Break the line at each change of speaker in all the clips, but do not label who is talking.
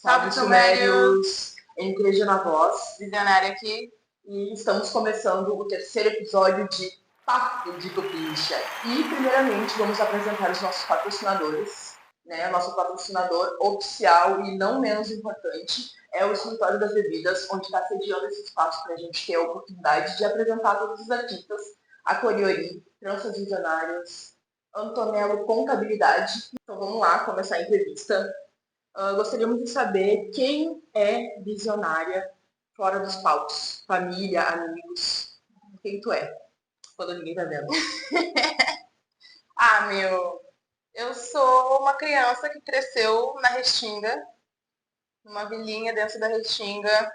Salve, Sumérios! Incrível na voz.
Visionária aqui.
E estamos começando o terceiro episódio de Papo de Copincha. E, primeiramente, vamos apresentar os nossos patrocinadores. O nosso patrocinador oficial e não menos importante é o Escritório das Bebidas, onde está sediando esse espaço para a gente ter a oportunidade de apresentar todos os artistas, a Coriori, Tranças Visionárias, Antonello Contabilidade. Então vamos lá começar a entrevista. Gostaríamos de saber quem é visionária fora dos palcos. Família, amigos. Quem tu é? Quando ninguém tá vendo.
Eu sou uma criança que cresceu na Restinga, numa vilinha dentro da Restinga,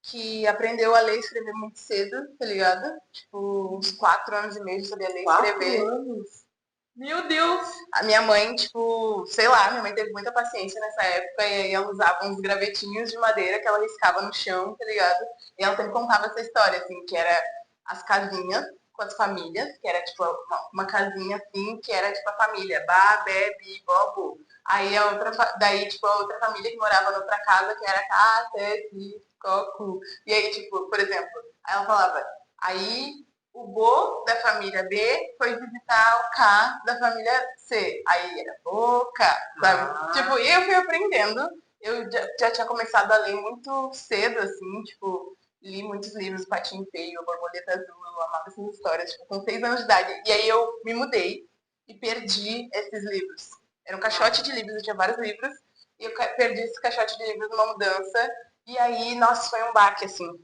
que aprendeu a ler e escrever muito cedo, tá ligado? Tipo, uns 4 anos e meio de saber ler e escrever.
4 anos? Meu Deus!
A minha mãe, tipo, sei lá, minha mãe teve muita paciência nessa época e aí ela usava uns gravetinhos de madeira que ela riscava no chão, tá ligado? E ela sempre contava essa história, assim, que era as casinhas com as famílias, que era, tipo, uma casinha, assim, que era, tipo, a família, Bá, Bé, Bi, Bobo. Aí a outra, daí, tipo, a outra família que morava na outra casa, que era Cate, Coco. E aí, tipo, por exemplo, aí ela falava, aí o Bo da família B foi visitar o K da família C. Aí era boca, sabe? Tipo, e eu fui aprendendo. Eu já tinha começado a ler muito cedo, assim, tipo, li muitos livros, Patinho Feio, A Borboleta Azul, eu amava essas histórias, tipo, com 6 anos de idade. E aí eu me mudei e perdi esses livros. Era um caixote de livros, eu tinha vários livros, e eu perdi esse caixote de livros numa mudança. E aí, nossa, foi um baque, assim. Eu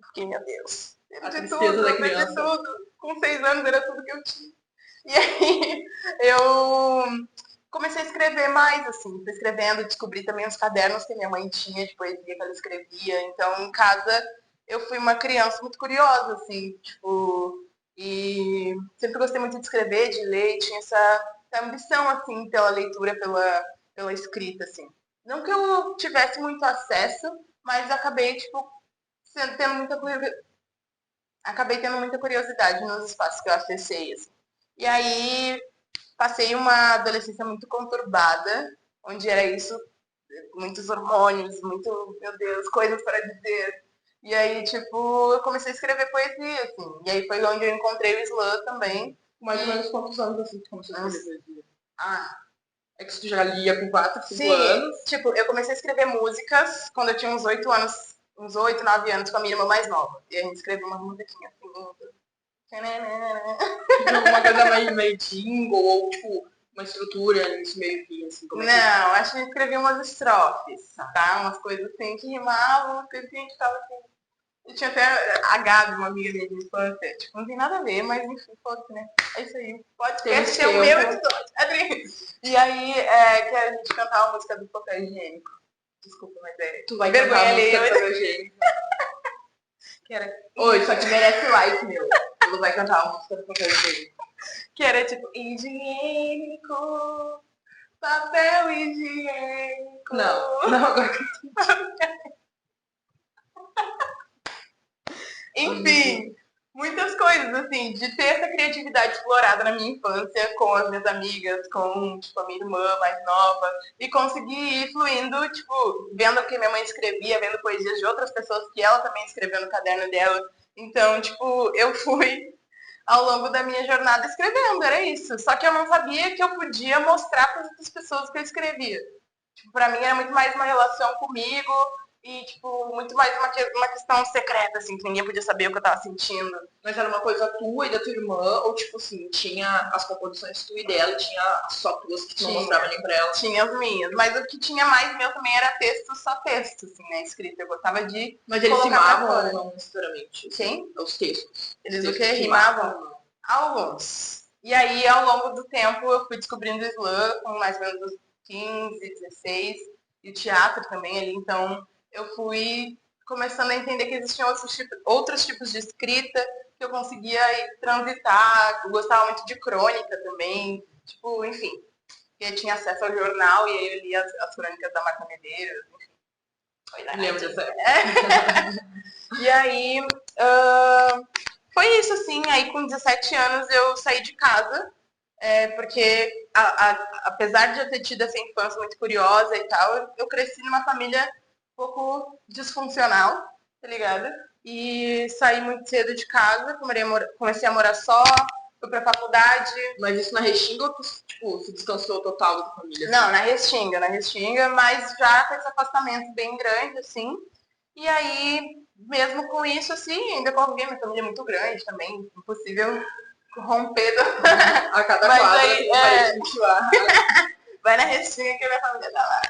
fiquei, meu Deus. Perdi tudo. Com 6 anos era tudo que eu tinha. E aí eu comecei a escrever mais, assim. Fui escrevendo, descobri também os cadernos que minha mãe tinha de poesia que ela escrevia. Então, em casa, eu fui uma criança muito curiosa, assim, tipo... E sempre gostei muito de escrever, de ler, e tinha essa ambição, assim, pela leitura, pela escrita, assim. Não que eu tivesse muito acesso, mas acabei, tipo, acabei tendo muita curiosidade nos espaços que eu acessei, assim. E aí passei uma adolescência muito conturbada, onde era isso, muitos hormônios, muito, meu Deus, coisas para dizer. E aí, tipo, eu comecei a escrever poesia, assim. E aí foi onde eu encontrei o slam também.
Mais ou menos quantos anos assim que começou a escrever poesia?
É
que tu já lia com 4, 5 anos?
Tipo, eu comecei a escrever músicas quando eu tinha uns 8 anos, uns 8, 9 anos com a minha irmã mais nova. E a gente escreveu uma musiquinha assim,
Tipo, uma coisa meio jingle, ou tipo, uma estrutura nisso meio que assim, como
Não, acho que a gente escrevia umas estrofes, tá? Umas coisas assim que rimavam, umas coisas que a gente tava assim. Eu tinha até a Gabi, uma amiga minha de infância, tipo, não tem nada a ver, mas enfim, foda-se, né? É isso aí. Pode ser o meu episódio, Adri. E aí, que a gente cantava a música do papel higiênico. Desculpa, mas
tu vai cantar a música do papel higiênico.
Que era...
Oi, só que merece like, meu. Tu vai cantar a música do papel higiênico.
Que era tipo, higiênico, papel higiênico.
Não, agora que
Enfim, muitas coisas, assim, de ter essa criatividade explorada na minha infância com as minhas amigas, com, tipo, a minha irmã mais nova, e conseguir ir fluindo, tipo, vendo o que minha mãe escrevia, vendo poesias de outras pessoas que ela também escreveu no caderno dela. Então, tipo, eu fui ao longo da minha jornada escrevendo, era isso. Só que eu não sabia que eu podia mostrar para outras pessoas que eu escrevia. Tipo, pra mim era muito mais uma relação comigo e, tipo, muito mais uma questão secreta, assim, que ninguém podia saber o que eu tava sentindo.
Mas era uma coisa tua e da tua irmã, ou tipo assim, tinha as composições tua e dela e tinha só tuas que tu não mostrava nem pra ela?
Tinha as minhas, mas o que tinha mais meu também era texto, só texto, assim, né, escrito. Eu gostava de
Mas eles rimavam ou não necessariamente?
Quem?
Os textos.
Eles o que? Rimavam? Alguns. E aí, ao longo do tempo, eu fui descobrindo o slam com mais ou menos 15, 16, e o teatro também ali, então eu fui começando a entender que existiam outros tipos de escrita que eu conseguia transitar, eu gostava muito de crônica também, tipo, enfim, eu tinha acesso ao jornal e aí eu lia as crônicas da Marta Medeiros, enfim.
Lembro dessa.
E aí, foi isso, assim, aí com 17 anos eu saí de casa, Porque apesar de eu ter tido essa infância muito curiosa e tal, eu cresci numa família um pouco disfuncional, tá ligado? E saí muito cedo de casa, comecei a morar só, fui pra faculdade.
Mas isso na Restinga ou tu, tipo, se distanciou total da família?
Não, na Restinga, mas já com esse afastamento bem grande, assim. E aí, mesmo com isso, assim, ainda convivi, minha família é muito grande também, impossível romper.
A cada
Mas
quadra
aí,
tem uma parede de ventilar.
vai na Restinga que a minha família tá lá.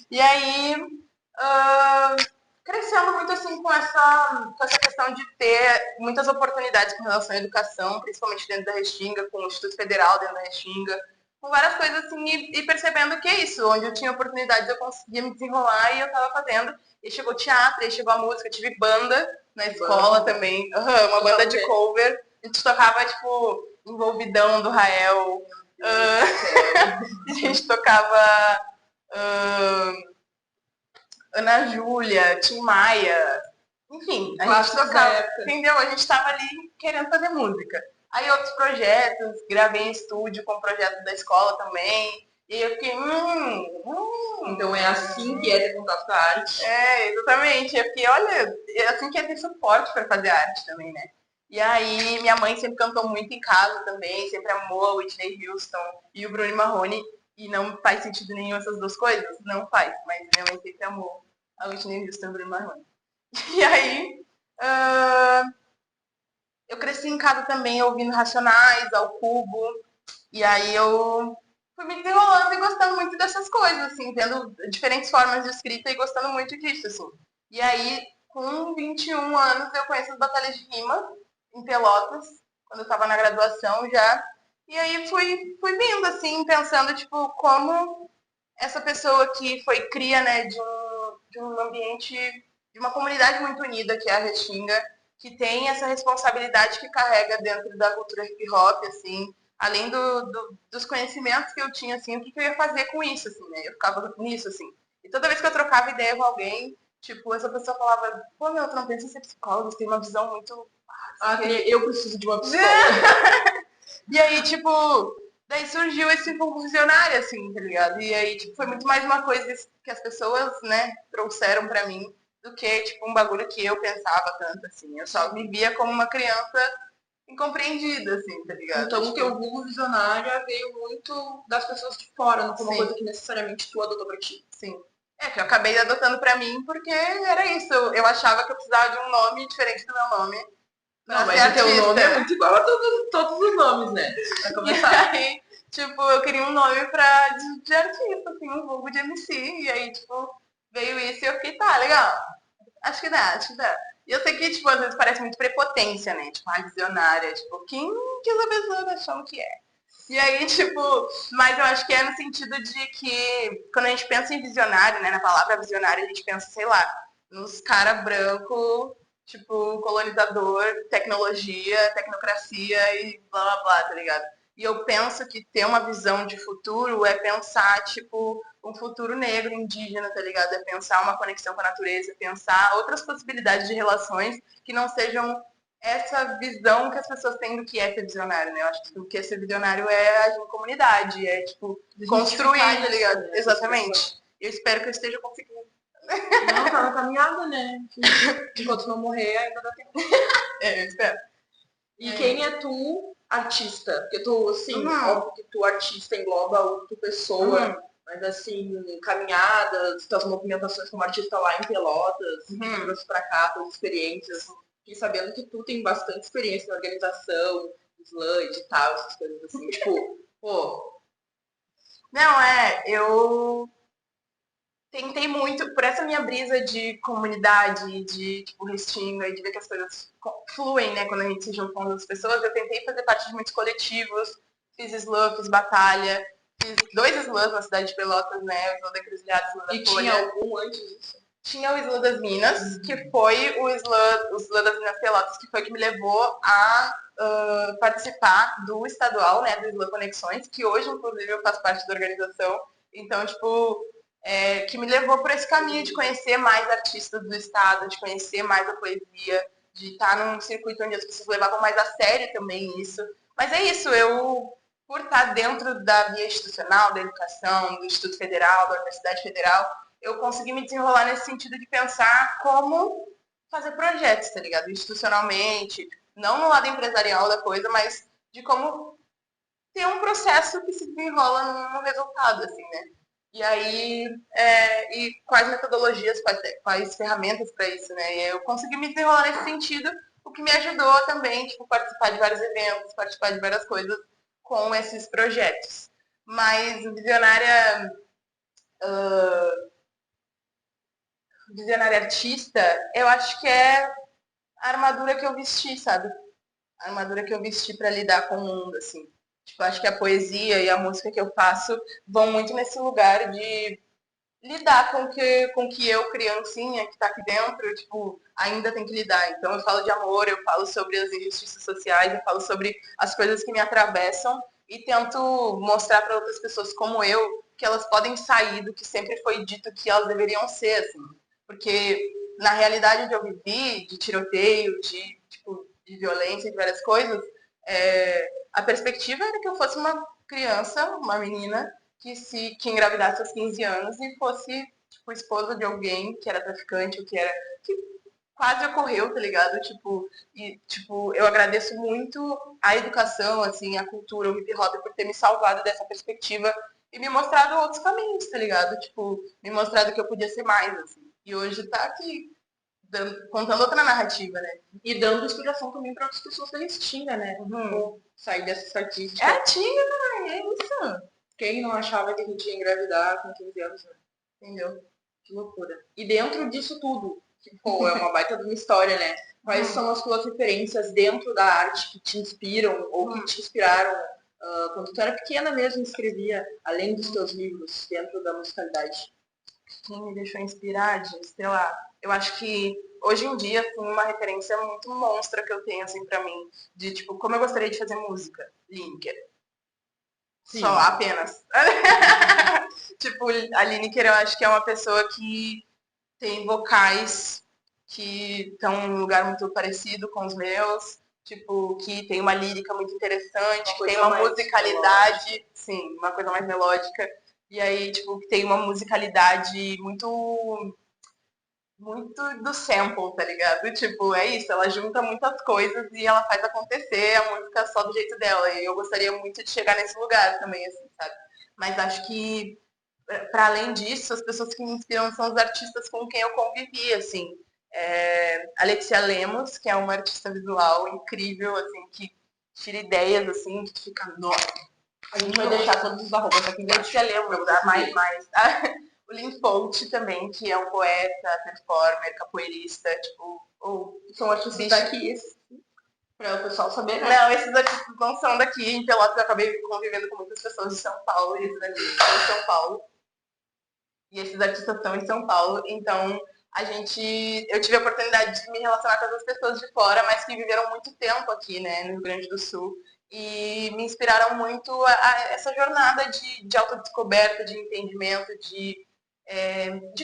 E aí, uh, crescendo muito assim com essa questão de ter muitas oportunidades com relação à educação, principalmente dentro da Restinga, com o Instituto Federal dentro da Restinga, com várias coisas assim, e percebendo que é isso, onde eu tinha oportunidades eu conseguia me desenrolar e eu estava fazendo. E chegou teatro, e chegou a música, eu tive banda na escola também, uma banda de cover, a gente tocava, tipo, Envolvidão do Rael, a gente tocava Ana Júlia, Tim Maia, enfim, a gente tocava, entendeu? A gente estava ali querendo fazer música. Aí outros projetos, gravei em estúdio com o projeto da escola também. E eu fiquei,
Então é assim que é ter contato com a arte.
Exatamente. Eu fiquei, olha, é assim que é ter suporte para fazer arte também, né? E aí minha mãe sempre cantou muito em casa também, sempre amou a Whitney Houston e o Bruno Marrone. E não faz sentido nenhum essas duas coisas? Não faz, mas minha mãe sempre amou a Whitney Houston e o Bruno Marrone. E aí, eu cresci em casa também ouvindo Racionais, Ao Cubo, e aí eu fui me desenrolando e gostando muito dessas coisas, assim, vendo diferentes formas de escrita e gostando muito disso, assim. E aí, com 21 anos, eu conheço as batalhas de rima em Pelotas, quando eu estava na graduação já. E aí fui vindo, assim, pensando, tipo, como essa pessoa que foi cria, né, de um ambiente, de uma comunidade muito unida, que é a Restinga, que tem essa responsabilidade que carrega dentro da cultura hip hop, assim, além dos conhecimentos que eu tinha, assim, o que eu ia fazer com isso, assim, né? Eu ficava nisso, assim. E toda vez que eu trocava ideia com alguém, tipo, essa pessoa falava, pô, meu, tu não pensa em ser psicólogo, você tem uma visão muito...
eu preciso de uma psicóloga.
E aí, tipo, daí surgiu esse funcionário, assim, tá ligado? E aí, tipo, foi muito mais uma coisa que as pessoas, né, trouxeram pra mim do que, tipo, um bagulho que eu pensava tanto, assim. Eu só me via como uma criança incompreendida, assim, tá ligado?
Então, o teu vulgo visionária veio muito das pessoas de fora, não foi uma coisa que necessariamente tu adotou pra ti.
Sim. Que eu acabei adotando pra mim porque era isso. Eu achava que eu precisava de um nome diferente do meu nome.
Não, mas o teu nome é muito igual a todos os nomes, né?
Pra começar. E aí, tipo, eu queria um nome de artista, assim, um vulgo de MC. E aí, tipo, veio isso e eu fiquei, tá, legal. Acho que dá, acho que dá. E eu sei que, tipo, às vezes parece muito prepotência, né? Tipo, visionária. Tipo, quem que essa pessoa tá achando que é? E aí, tipo, mas eu acho que é no sentido de que quando a gente pensa em visionário, né? Na palavra visionário, a gente pensa, sei lá, nos cara branco, tipo, colonizador, tecnologia, tecnocracia e blá blá blá, tá ligado? E eu penso que ter uma visão de futuro é pensar, tipo, um futuro negro, indígena, tá ligado? É pensar uma conexão com a natureza, é pensar outras possibilidades de relações que não sejam essa visão que as pessoas têm do que é ser visionário, né? Eu acho que o que é ser visionário é agir em comunidade, é, tipo, construir, tá ligado? Né? Exatamente. Eu espero que eu esteja conseguindo.
Não, tá na caminhada, né? Enquanto não morrer, ainda dá tempo.
Eu espero.
E quem é tu, artista? Porque tu, assim, óbvio que tu, artista, engloba o tu, pessoa, mas, assim, caminhadas, tuas movimentações como artista lá em Pelotas, trouxe pra cá, tuas experiências. Fiquei sabendo que tu tem bastante experiência na organização, slam, edital, essas coisas assim. Tipo, pô...
Não, eu tentei muito, por essa minha brisa de comunidade, de tipo Restinga, e de ver que as coisas fluem, né, quando a gente se junta com outras pessoas, eu tentei fazer parte de muitos coletivos, fiz slam, fiz batalha, fiz 2 slams na cidade de Pelotas, né, o slam da Encruzilhada, o slam da Folha.
E tinha algum antes disso?
Tinha o Slam das Minas, que foi o Slam das Minas Pelotas, que foi que me levou a participar do estadual, né, do Slam Conexões, que hoje, inclusive, eu faço parte da organização. Então, tipo, que me levou por esse caminho de conhecer mais artistas do estado, de conhecer mais a poesia, de estar num circuito onde as pessoas levavam mais a sério também isso. Mas é isso, eu por estar dentro da via institucional, da educação, do Instituto Federal, da Universidade Federal, eu consegui me desenrolar nesse sentido de pensar como fazer projetos, tá ligado? Institucionalmente, não no lado empresarial da coisa, mas de como ter um processo que se desenrola no resultado, assim, né? E aí, e quais metodologias, quais ferramentas para isso, né? E eu consegui me desenrolar nesse sentido, o que me ajudou também, tipo, participar de vários eventos, participar de várias coisas com esses projetos. Mas o visionária artista, eu acho que é a armadura que eu vesti, sabe? A armadura que eu vesti para lidar com o mundo, assim. Tipo, acho que a poesia e a música que eu faço vão muito nesse lugar de lidar com que eu, criancinha, que tá aqui dentro, tipo, ainda tem que lidar. Então eu falo de amor, eu falo sobre as injustiças sociais, eu falo sobre as coisas que me atravessam e tento mostrar para outras pessoas como eu que elas podem sair do que sempre foi dito que elas deveriam ser, assim. Porque na realidade onde eu vivi, de tiroteio, de, tipo, de violência, de várias coisas, a perspectiva era que eu fosse uma criança, uma menina, que engravidasse aos 15 anos e fosse, tipo, esposa de alguém que era traficante ou que quase ocorreu, tá ligado? Tipo, e, tipo, eu agradeço muito a educação, assim, a cultura, o hip hop por ter me salvado dessa perspectiva e me mostrado outros caminhos, tá ligado? Tipo, me mostrado que eu podia ser mais, assim. E hoje tá aqui, contando outra narrativa, né?
E dando inspiração também para outras pessoas da Restinga, né? Sair dessa estatística.
É a Tinga, né? É isso.
Quem não achava que a gente ia engravidar com 15 anos, né? Entendeu? Que loucura. E dentro disso tudo, que, pô, é uma baita de uma história, né? Quais são as tuas referências dentro da arte que te inspiram ou que te inspiraram quando tu era pequena mesmo, escrevia, além dos teus livros, dentro da musicalidade?
Quem me deixou inspirar, sei lá, eu acho que hoje em dia, assim, uma referência muito monstra que eu tenho, assim, pra mim, de, tipo, como eu gostaria de fazer música, Lineker. Só, apenas. Tipo, a Lineker eu acho que é uma pessoa que tem vocais que estão em um lugar muito parecido com os meus, tipo, que tem uma lírica muito interessante, que tem uma musicalidade, melódica. Sim, uma coisa mais melódica. E aí, tipo, que tem uma musicalidade muito do sample, tá ligado? Tipo, é isso, ela junta muitas coisas e ela faz acontecer a música só do jeito dela. E eu gostaria muito de chegar nesse lugar também, assim, sabe? Mas acho que, para além disso, as pessoas que me inspiram são os artistas com quem eu convivi, assim. Alexia Lemos, que é uma artista visual incrível, assim, que tira ideias, assim, que fica, nossa.
A gente vai deixar todos os arrobas aqui embaixo.
Alexia Lemos, mais. O Lin Folt também, que é um poeta, performer, capoeirista, tipo,
são artistas daqui, para o pessoal saber, né?
Não, esses artistas não são daqui. Em Pelotas eu acabei convivendo com muitas pessoas de São Paulo, e esses artistas estão em São Paulo. E esses artistas estão em São Paulo, então eu tive a oportunidade de me relacionar com essas pessoas de fora, mas que viveram muito tempo aqui, né, no Rio Grande do Sul. E me inspiraram muito a essa jornada de autodescoberta, de entendimento, de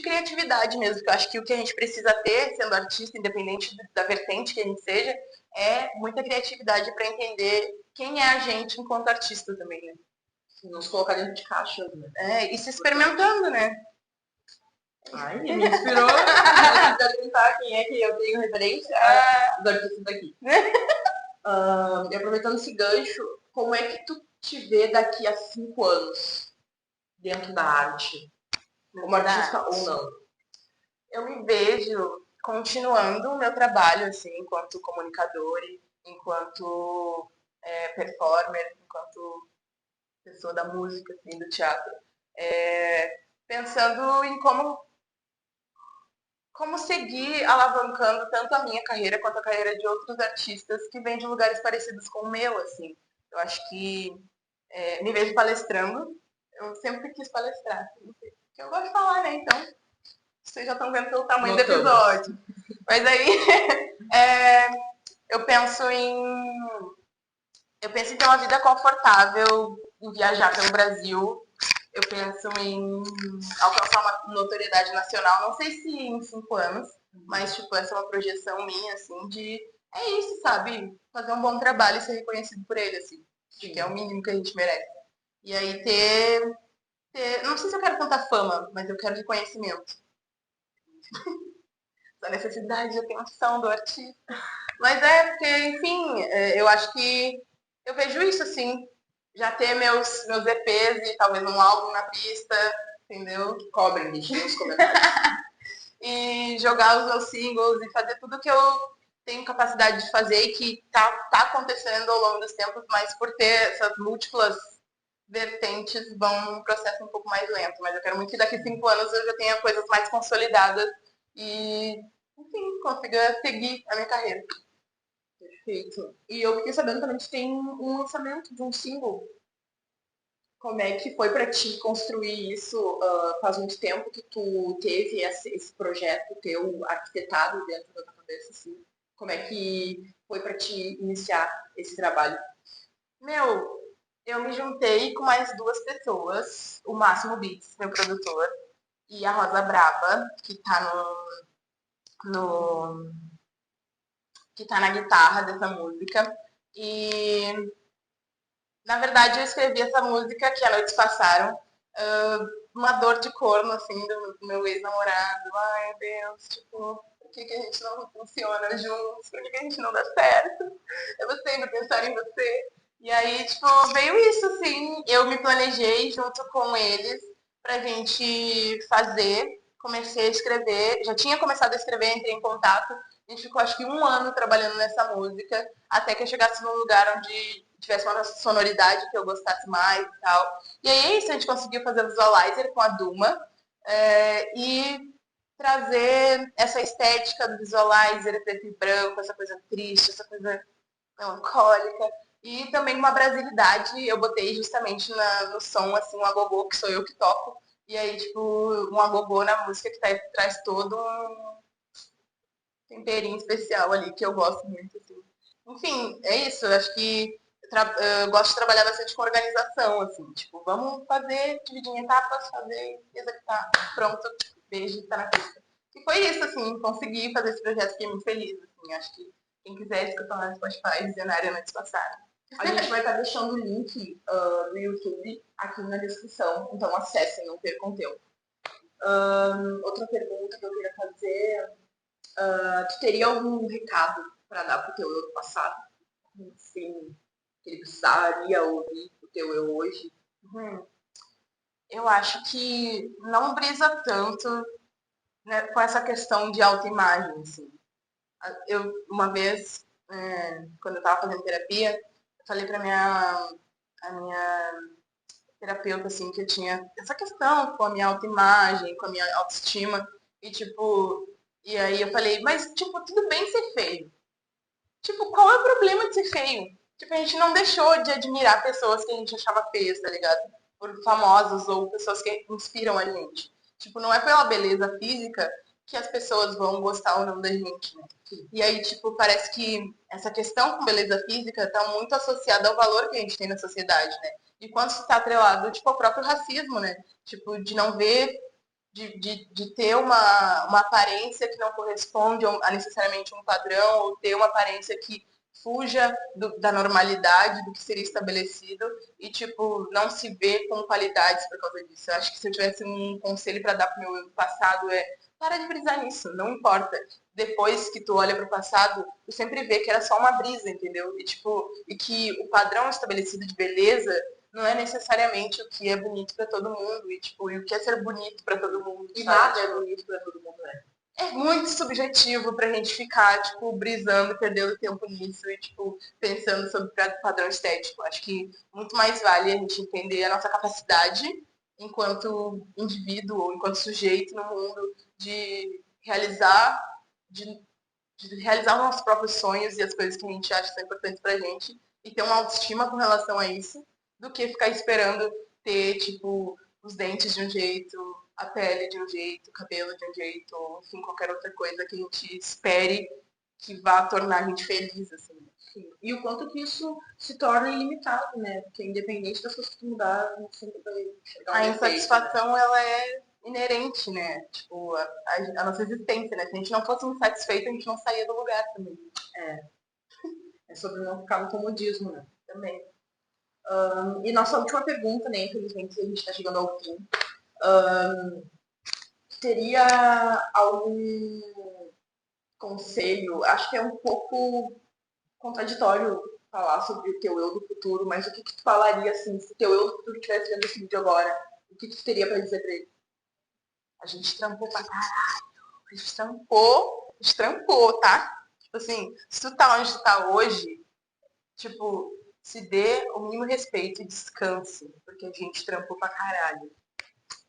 criatividade mesmo, que eu acho que o que a gente precisa ter, sendo artista, independente da vertente que a gente seja, é muita criatividade para entender quem é a gente enquanto artista também, né?
Não se colocar dentro de caixas, né?
E se experimentando, né?
Ai, me inspirou a perguntar quem é que eu tenho referência dos artistas daqui. E aproveitando esse gancho, como é que tu te vê daqui a 5 anos dentro da arte? Como artista ou não?
Eu me vejo continuando o meu trabalho, assim, enquanto comunicadora, enquanto performer, enquanto pessoa da música, assim, do teatro. Pensando em como seguir alavancando tanto a minha carreira quanto a carreira de outros artistas que vêm de lugares parecidos com o meu, assim. Eu acho que me vejo palestrando. Eu sempre quis palestrar. Que eu gosto de falar, né? Então, vocês já estão vendo pelo tamanho do episódio. Mas aí, eu penso em ter uma vida confortável, em viajar pelo Brasil. Eu penso em alcançar uma notoriedade nacional, não sei se em 5 anos, mas, tipo, essa é uma projeção minha, assim, é isso, sabe? Fazer um bom trabalho e ser reconhecido por ele, assim. Acho que é o mínimo que a gente merece. E aí não sei se eu quero tanta fama, mas eu quero reconhecimento. Essa necessidade de atenção do artista. Mas porque, enfim, eu acho que eu vejo isso, assim, já ter meus EPs e talvez um álbum na pista, entendeu?
Cobrem, deixem nos comentários.
E jogar os meus singles e fazer tudo que eu tenho capacidade de fazer e que tá acontecendo ao longo dos tempos, mas por ter essas múltiplas vertentes vão num processo um pouco mais lento. Mas eu quero muito que daqui a 5 anos eu já tenha coisas mais consolidadas e, enfim, consiga seguir a minha carreira.
Perfeito. E eu fiquei sabendo também que tem um lançamento de um single. Como é que foi para ti construir isso? Faz muito tempo que tu teve esse projeto teu arquitetado dentro da tua cabeça, assim. Como é que foi para ti iniciar esse trabalho?
Eu me juntei com mais 2 pessoas, o Máximo Beats, meu produtor, e a Rosa Braba, que tá no que tá na guitarra dessa música. E na verdade eu escrevi essa música que a Noites Passaram, uma dor de corno, assim, do meu ex-namorado. Ai, meu Deus, tipo, por que a gente não funciona juntos? Por que a gente não dá certo? Eu vou sempre pensar em você. E aí, tipo, veio isso, assim, eu me planejei junto com eles pra gente fazer, comecei a escrever, já tinha começado a escrever, entrei em contato, a gente ficou acho que 1 ano trabalhando nessa música, até que eu chegasse num lugar onde tivesse uma sonoridade que eu gostasse mais e tal. E aí é isso, a gente conseguiu fazer o visualizer com a Duma e trazer essa estética do visualizer preto e branco, essa coisa triste, essa coisa melancólica. E também uma brasilidade, eu botei justamente no som, assim, um agogô, que sou eu que toco. E aí, tipo, um agogô na música que traz todo um temperinho especial ali, que eu gosto muito, assim. Enfim, é isso. Eu acho que eu gosto de trabalhar bastante com organização, assim. Tipo, vamos fazer, dividir em etapas, fazer, executar. Pronto, beijo, tá na pista. E foi isso, assim, consegui fazer esse projeto, fiquei muito feliz, assim. Acho que quem quiser escutar lá no Spotify, Visionária Noites Passaram.
A gente vai estar deixando o link do YouTube aqui na descrição, então acessem, não percam tempo. Outra pergunta que eu queria fazer, tu teria algum recado para dar pro teu eu do passado? Assim, que ele precisaria ouvir o teu eu hoje?
Eu acho que não brisa tanto, né, com essa questão de autoimagem, assim. Eu, uma vez, quando eu estava fazendo terapia, eu falei para a minha terapeuta, assim, que eu tinha essa questão com a minha autoimagem, com a minha autoestima, e tipo, e aí eu falei, mas, tipo, tudo bem ser feio. Tipo, qual é o problema de ser feio? Tipo, a gente não deixou de admirar pessoas que a gente achava feias, tá ligado? Por famosos ou pessoas que inspiram a gente. Tipo, não é pela beleza física que as pessoas vão gostar ou não da gente, né? E aí, tipo, parece que essa questão com beleza física tá muito associada ao valor que a gente tem na sociedade, né? E quanto isso tá atrelado, tipo, ao próprio racismo, né? Tipo, de não ver de ter uma aparência que não corresponde a necessariamente um padrão, ou ter uma aparência que fuja da normalidade, do que seria estabelecido, e, tipo, não se vê com qualidades por causa disso. Eu acho que se eu tivesse um conselho para dar pro meu eu passado para de brisar nisso, não importa. Depois que tu olha para o passado, tu sempre vê que era só uma brisa, entendeu? E, tipo, e que o padrão estabelecido de beleza não é necessariamente o que é bonito para todo mundo e tipo, e o que é ser bonito para todo mundo.
E nada é bonito para todo mundo, né?
É muito subjetivo pra gente ficar, tipo, brisando, perdendo tempo nisso e, tipo, pensando sobre padrão estético. Acho que muito mais vale a gente entender a nossa capacidade enquanto indivíduo ou enquanto sujeito no mundo de realizar, de, de realizar os nossos próprios sonhos e as coisas que a gente acha que são importantes pra gente e ter uma autoestima com relação a isso, do que ficar esperando ter, tipo, os dentes de um jeito, a pele de um jeito, o cabelo de um jeito, ou enfim, qualquer outra coisa que a gente espere que vá tornar a gente feliz, assim.
Sim. E o quanto que isso se torna ilimitado, né? Porque independente das coisas que mudar, a gente sempre vai chegar
A
um defeito,
insatisfação, né? Ela é inerente, né? Tipo, a nossa existência, né? Se a gente não fosse insatisfeito, a gente não saía do lugar também.
É sobre não ficar no comodismo, né?
Também.
E nossa última pergunta, né? Infelizmente a gente está chegando ao fim. Teria algum conselho? Acho que é um pouco contraditório falar sobre o teu eu do futuro, mas o que tu falaria, assim, se o teu eu do futuro estivesse vendo esse vídeo agora? O que tu teria pra dizer pra ele?
A gente trampou pra caralho. A gente trampou, tá? Tipo assim, se tu tá onde tu tá hoje, tipo, se dê o mínimo respeito e descanse, porque a gente trampou pra caralho.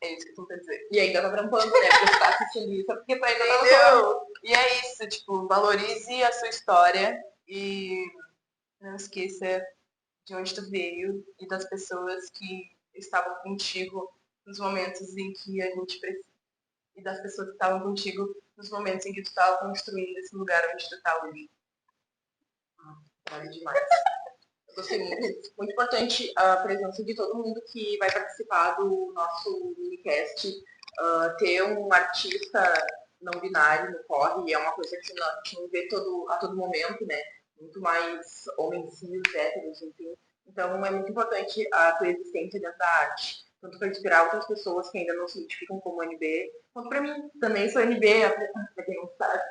É isso que tu quer dizer.
E ainda tá trampando, né? Porque tu tá assistindo isso, porque tu ainda tá
Entendeu? E é isso, tipo, valorize a sua história e não esqueça de onde tu veio e das pessoas que estavam contigo nos momentos em que a gente precisa. E das pessoas que estavam contigo nos momentos em que tu estava construindo esse lugar onde tu tá hoje.
Vale demais. Eu gostei muito. Muito importante a presença de todo mundo que vai participar do nosso minicast. Ter um artista não binário no corre é uma coisa que a gente não vê a todo momento, né? Muito mais homens cis, héteros, enfim. Então é muito importante a tua existência dentro da arte. Tanto para inspirar outras pessoas que ainda não se identificam como NB, quanto para mim. Também sou NB, para quem não sabe.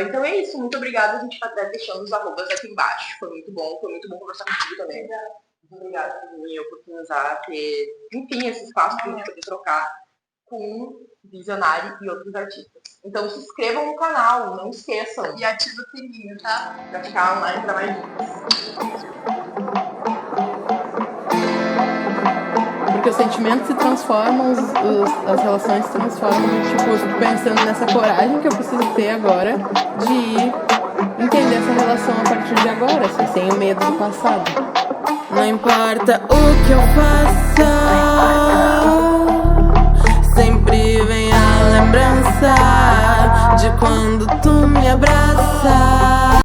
Então é isso, muito obrigada. A gente vai estar deixando os arrobas aqui embaixo. Foi muito bom conversar contigo também. Muito obrigada por me oportunizar ter, enfim, esse espaço para a gente poder trocar com um visionário e outros artistas. Então se inscrevam no canal, não esqueçam.
E ativa o sininho, tá?
Pra ficar online para mais vídeos.
Porque os sentimentos se transformam, as relações se transformam. Tipo, eu fico pensando nessa coragem que eu preciso ter agora de entender essa relação a partir de agora, assim, sem o medo do passado. Não importa o que eu faça, sempre vem a lembrança de quando tu me abraças.